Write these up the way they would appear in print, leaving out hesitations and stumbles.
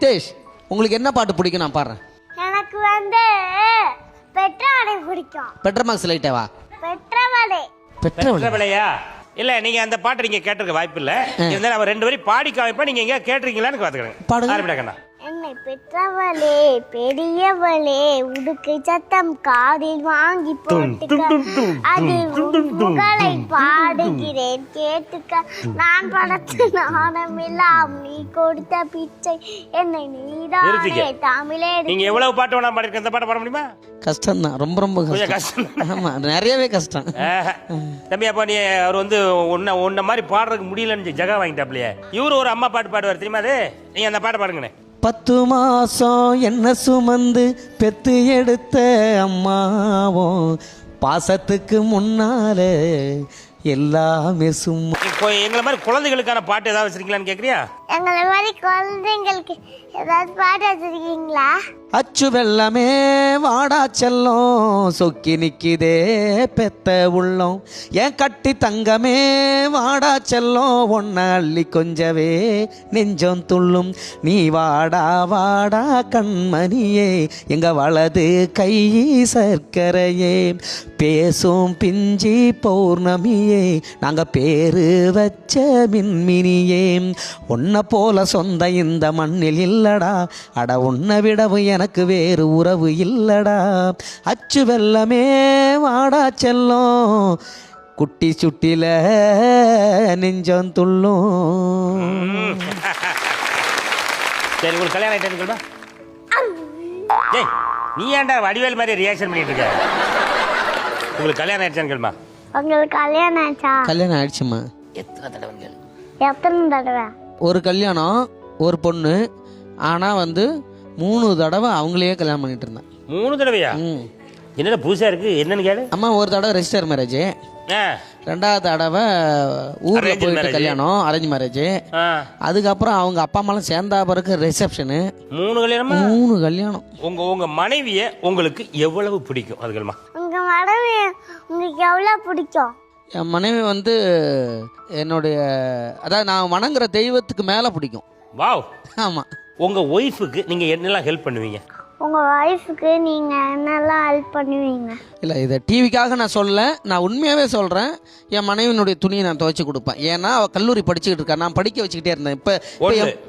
நித்தேஷ், உங்களுக்கு என்ன பாட்டு பிடிக்கும்? நான் பாடுறேன். எனக்கு வந்து பெற்றவளை பிடிக்கும். பெட்ர மார்க்ஸ் லைட்டேவா? பெற்றவளை. பெற்றவளையா? இல்ல நீங்க அந்த பாட்டை நீங்க கேட்டிருக்க வாய்ப்பு இல்ல. இருந்தாலும் அவர் 2 வரி பாடி காமிப்பா, நீங்க எங்க கேட்டிருக்கீங்களான்னு பாத்துக்கிறேன். பாடுங்க. என்னை பெற்றவளே பெரியவளே உடுக்கை சத்தம் காதில் வாங்கி போட்டுக்க, அதில் புகழை பாடுகிறேன் கேட்டுக்க. நான் படத்து நாணமெல்லாம் நீ கொடுத்த பிச்சை, என்னை நீதானே தமிழே. நீங்க எவ்வளவு பாட்டு வேணா பாடிருக்க, இந்த பாட்டை பாட முடியுமா? கஷ்டம் தான், ரொம்ப ரொம்ப கஷ்டம். ஆமா, நிறையவே கஷ்டம். தம்பி, அப்ப நீ அவர் வந்து உன்ன மாதிரி பாடுறதுக்கு முடியலன்னு ஜகா வாங்கிட்டாப்லையே. இவரு ஒரு அம்மா பாட்டு பாடுவார் தெரியுமா? அது நீங்க அந்த பாட்டை பாடுங்கண்ணே. 10 மாசம் என்ன சுமந்து பெத்து எடுத்த அம்மாவோ பாசத்துக்கு முன்னால எல்லாமே சும்மா. இப்போ எங்களை மாதிரி குழந்தைகளுக்கான பாட்டு ஏதாவது வச்சிருக்கீங்களான்னு கேக்குறியா? எங்களை மாதிரி குழந்தைங்களுக்கு ஏதாவது பாட்டு வச்சிருக்கீங்களா? அச்சு வெள்ளமே வாடா செல்லம் சொக்கி நிக்கிதே பெத்த உள்ளம், ஏன் கட்டி தங்கமே வாடா செல்லம் ஒன்ன அள்ளி கொஞ்சவே நெஞ்சம் துள்ளும், நீ வாடா வாடா கண்மணியே எங்க வலது கை சர்க்கரையே, பேசும் பிஞ்சி பௌர்ணமியே நாங்க பேரு வச்ச மின்மினியே, உன்னை போல சொந்த இந்த மண்ணில் இல்லடா, அட உன்னை விடவும் எனக்கு வேறு உறவு இல்லடா, அச்சு வெள்ளமே வாடா செல்லம் குட்டி சுட்டில நெஞ்சம் துள்ளும். சரி, உங்களுக்கு கல்யாணம் ஆயிட்டா? ஏய், நீ ஏன்டா வடிவேல் மாதிரி ரியாக்ஷன் பண்ணிட்டு இருக்க? உங்களுக்கு கல்யாணம் ஆயிடுச்சான்னு கேளுமா. உங்களுக்கு கல்யாணம் ஆச்சா? கல்யாணம் ஆயிடுச்சுமா. எத்தனை தடவை கேளு. எத்தனை தடவை? ஒரு கல்யாணம், ஒரு பொண்ணு. ஆனா வந்து 3 தடவை அவங்களையே கல்யாணம் பண்ணிட்டு இருந்தேன். 3 தடவையா? என்னடா புதுசா இருக்கு, என்னன்னு கேளு. அம்மா, ஒரு தடவை ரெஜிஸ்டர் மேரேஜ், 2வது தடவை ஊர்ல போயிட்டு கல்யாணம், அரேஞ்ச் மேரேஜ். அதுக்கப்புறம் அவங்க அப்பா அம்மாலாம் சேர்ந்தா பிறகு ரிசப்ஷனு. 3 கல்யாணமா? 3 கல்யாணம். உங்க மனைவிய உங்களுக்கு எவ்வளவு பிடிக்கும்? அதுக்கல்மா, உங்க மனைவி உங்களுக்கு எவ்வளவு பிடிக்கும்? என் மனைவி வந்து என்னுடைய, அதாவது நான் வணங்குற தெய்வத்துக்கு மேல பிடிக்கும். வாவ். ஆமா. உங்க ஒய்ஃபுக்கு நீங்க என்னெல்லாம் ஹெல்ப் பண்ணுவீங்க? உங்க வைஃபுக்கு நீங்க என்னெல்லாம் ஹெல்ப் பண்ணுவீங்க? இல்லை, இதை டிவிக்காக நான் சொல்லல, நான் உண்மையாகவே சொல்கிறேன். என் மனைவினுடைய துணியை நான் துவைச்சி கொடுப்பேன். ஏன்னா அவள் கல்லூரி படிச்சுக்கிட்டு இருக்கா, நான் படிக்க வச்சுக்கிட்டே இருந்தேன். இப்போ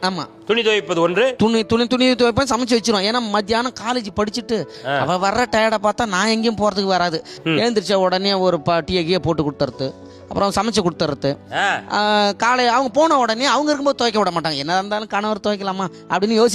ஆமாம், துணி துவைப்பது ஒன்று. துணி துவைப்பேன், சமைச்சு வச்சிருவோம். ஏன்னா மத்தியானம் காலேஜ் படிச்சுட்டு அவள் வர்ற டயர்டை பார்த்தா நான் எங்கேயும் போகிறதுக்கு வராது. எழுந்திரிச்ச உடனே ஒரு டீயை கீயை போட்டு கொடுத்துறது, அப்புறம் சமைச்சு கொடுத்துறது. காலை அவங்க போன உடனே அவங்க இருக்கும்போது துவைக்க விட மாட்டாங்க. என்ன இருந்தாலும் கணவர் துவைக்கலாமா அப்படின்னு யோசி